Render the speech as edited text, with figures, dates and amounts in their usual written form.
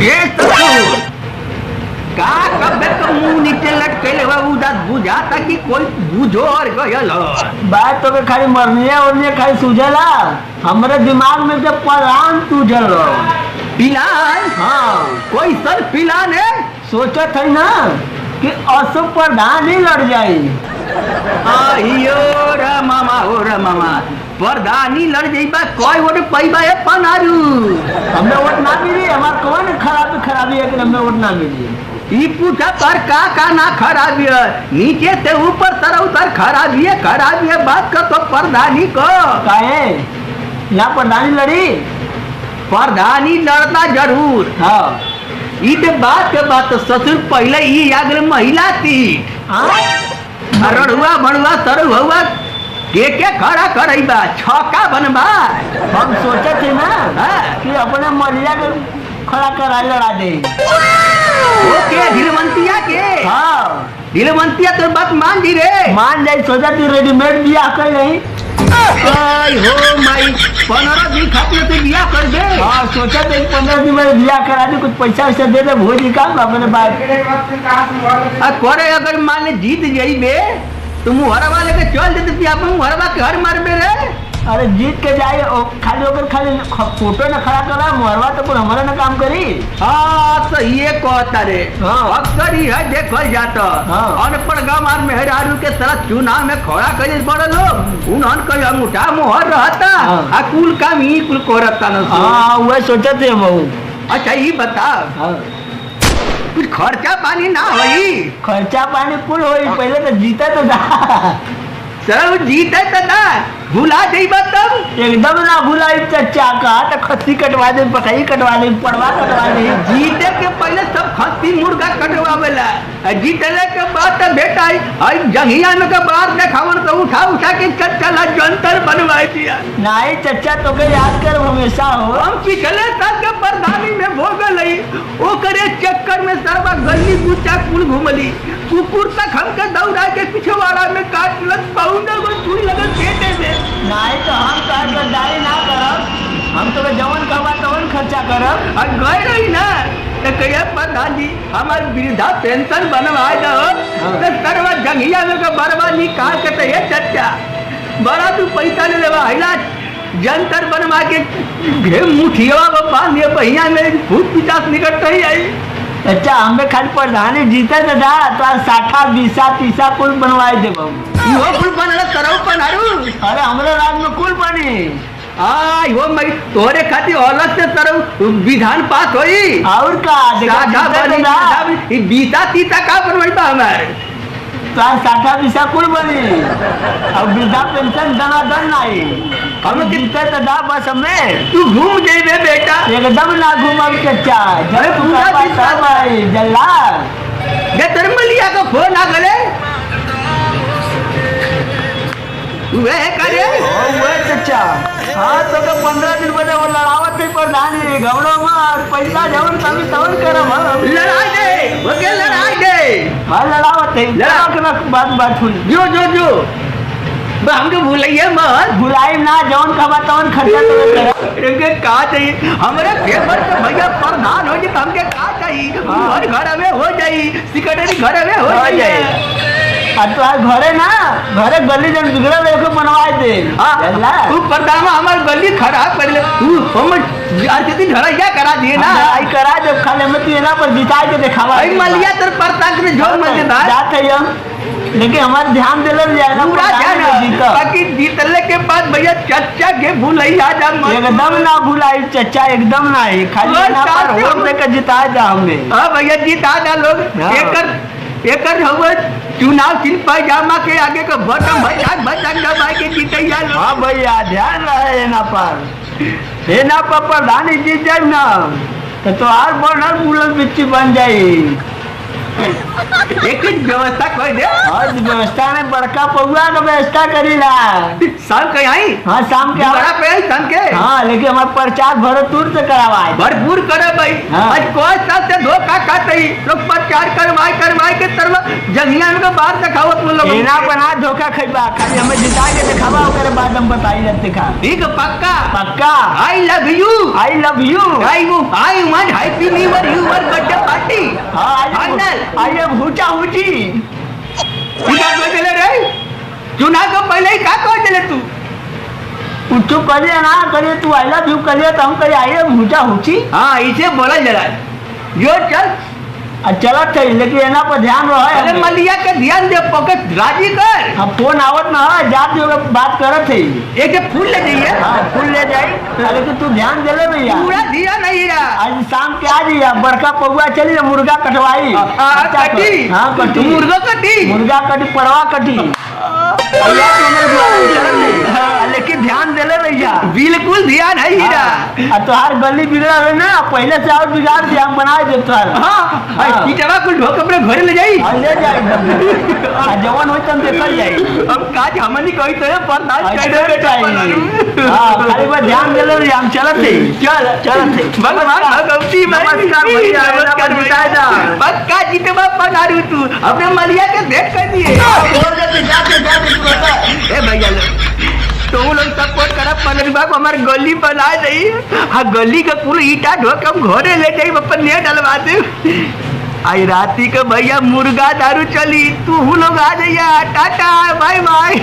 ये ससुर का कब तक मुंह नीचे लटकेले हुआ उदास बुझाता कि कोई बुझो और गयल बात तो के खाली मरनिया और खाली सूझला हमारे दिमाग में जब परान सूझल पिलान। हाँ कोई सर पिलान है सोचत है ना कि अशोक प्रधान ही लड़ जाये। आइयो रे मामा हो रे मामा प्रधानी लड़ जाइबा कोई वोट पाइबा है पनारू हमें वोट ना मिली हमारे कौन खराबी है कि हमें वोट ना मिली। ई पूछा पर का ना खराबी है नीचे से ऊपर तर उतर खराबी है बात कर तो प्रधानी को काहे यहाँ प्रधानी लड़ी प्रधानी लड़ना जरूर। हाँ ई ते बात के बात ससुर पहले ई आगल महिला थी रड़ुआ बड़ुआ सरहुआ के खड़ा करैबा छक्का बनबा। हम सोचे थे ना कि अपने मरिया के खड़ा करा लड़ा दे। ओके ढिलवंतिया के हाँ ढिलवंतिया तो बात मान जी रे मान जाए सोचा थी रेडीमेड बिया कर रही। हो माई 15 दिन खातिर तो बिया कर दे। हाँ सोचा थे 15 दिन में बिया करा दे कुछ पैसा वैसा दे दे भोजी का अपने बाप करे अगर मान ले जीत जाइबे तो मुहरवा लेके चल देते अपन मुहरवा के घर मारबे रे। अरे जीत के जाए खाली होकर खाली फोटो न खड़ा करा मुहरवा तो हमारा न काम करी। हाँ तो ये कहता रे हाँ। अक्सर ही है देखल जाता हाँ। अनपढ़ गंवार मेहरारू के साथ चुनाव में खड़ा करे बड़े लोग उन्होंने कहीं अंगूठा मोहर रहता हाँ। कुल काम ही कुल करता न। हाँ वह सोचे थे बहु। अच्छा ये बता हाँ। कुछ खर्चा पानी ना होई खर्चा पानी कुल होई पहले तो जीता तो था सब जीते तो ना भुला जाइबा तब एकदम ना भुलाई चचा का तो खस्सी कटवा दे बकरी कटवा दे पड़वा कटवा दे। जीते के पहले सब खस्सी मुर्गा कटवावेला जीतले के बाद तो बेटा आई जंगिया में के बाद देखावन तो उठा के चला जंतर बनवा दिया। नहीं चचा तो के याद कर हमेशा हो। हम पिछले साल के प्रधानी में भोगल ओकरे चक्कर में सरवा गली गुच्चा कुल घूमली कुकुर तक हमके दौड़ा के पिछवाड़ा में काट लग पाउंडा को छुरी लगन पेटे में। नहीं तो हम तो गद्दारी ना करब हम तो जवन कहबा तवन खर्चा करब। गए रही ना तो कहिए प्रधान जी हमारे वृद्धा पेंशन बनवा दो तो सरवा जंगिया में के बरवा निकाल के तो ये चचा बड़ा तू पैसा ले लेवा हिला जंतर बनवा के घे मुठिया में बांध दिए पहिया में भूत पिचास निकट ही आई। अच्छा हमें खाली प्रधानी जीते तो जा तो 60 20 30 कुल बनवाए दे वो कुल बनल करौ पनारू। अरे हमारे राज में कुल बनी यो मई तोरे खातिर अलग से तरह विधान पास होई और का साझा बनी बीता तीता का बनवाइबा हमारे तो 60 20 कुल बनी और वृद्धा पेंशन दनादन नहीं हम जीते तो जा बस हमें तू घूम जेबे बेटा एकदम ना घूमब चचा अरे पूरा सब भाई जल्ला ये तरमलिया का फोन आ गले वे करे वो चचा हाँ तो 15 दिन बजे वो लड़ावत है प्रधानी घबड़ो मार पैसा जवन कभी तवन करब लड़ाई दे ओके लड़ाई दे। हाँ लड़ावत है लड़ा के बात हुई जो हमको भूलिए मत भुलाई ना जवन कहबा तवन खर्चा तो कर इनके का चाहिए हमारे पेपर के भैया प्रधान हो जी हमके का चाहिए हर घर में हो जाई सेक्रेटरी घर में हो जाए तो घरे ना घरे गली जन बिगड़ल लेके बनवाए दे। तू प्रधान हमारे गली खराब कर ले तू हम ढड़ैया करा दिए ना आई करा जब खाले में तू ना पर जिता के दिखावा आई मलिया तर प्रताप में झोल मत दे जाते हम लेकिन हमारे ध्यान दिलल जाए ना पूरा ध्यान जीता ताकि जीतले के बाद भैया चचा के भूलैया जा एकदम ना भुलाई चचा एकदम ना ही खाली ना पर वोट देकर जिता जा हमें। हां भैया जीता जा लोग एकर हुआ चुनाव चिन्ह पैजामा के आगे का बटन भटक दबाई के जीतैया लोग। हाँ भैया ध्यान रहे ना पर प्रधानी जीत जाए ना तो हर बनर बुलंद बिच्ची बन जाये। एक व्यवस्था कर दे और व्यवस्था में बड़का पौआ का व्यवस्था करीला शाम के आई। हाँ शाम के बड़ा पे आई शाम के। हाँ लेकिन हमारे प्रचार भरपूर से करावा भरपूर करे भाई। हाँ। आज कोई साथ से धोखा खाते ही लोग प्रचार करवाए के तरवा जंगिया में बाहर दिखाओ तुम लोग एना बना धोखा खइबा खाली हमें जिता के दिखावा ओकरे बाद हम बताई रहते का ठीक पक्का पक्का I love you I love you I want happy new year your birthday party हाँ आई एम हुचा हुची क्या कह दिले रे चुनाव को पहले ही क्या कह दिले तू कुछ करिए ना करिए तू आई लव यू करिए तो हम करिए आई एम हुचा हुची हाँ इसे बोला जरा जो चल चलत है लेकिन एना पर ध्यान अरे रहे मलिया के ध्यान दे पॉकेट राजी कर हम फोन आवत ना है जात जो बात करत है एक फूल ले जाइए हाँ फूल ले जाई लेकिन तू ध्यान दे ले भैया पूरा दिया नहीं रहा आज शाम के आ जाइए बड़का पौआ चली मुर्गा कटवाई कटी हाँ कटी मुर्गा कटी मुर्गा कटी परवा कटी लेकिन ध्यान दे ले भैया बिल्कुल ध्यान है हीरा तोहार गली बिगड़ा है ना पहले से और बिगाड़ दिया हम बना दे तोहार हाँ कीटवा कुल ढोक अपने घर ले जाई ले जाए जवान होई तन देखल जाई अब काज हमनी कोई तो बर्दाश्त कर कैसे चाहिए हां खाली बस ध्यान दे ले हम चलत थे चलत थे भगवान भगवती नमस्कार भैया नमस्कार बिताए जा पक्का जीतवा पनारू तू अपने मलिया के भेंट कर दिए ए भैया तो लोग सपोर्ट करा पनरबा को हमारे गली बना दई हाँ गली का पूरा ईटा ढोक हम घरे ले जाई अपन ने डलवा दे आई राती के भैया मुर्गा दारू चली तू लोग आ जाइया टाटा बाय बाय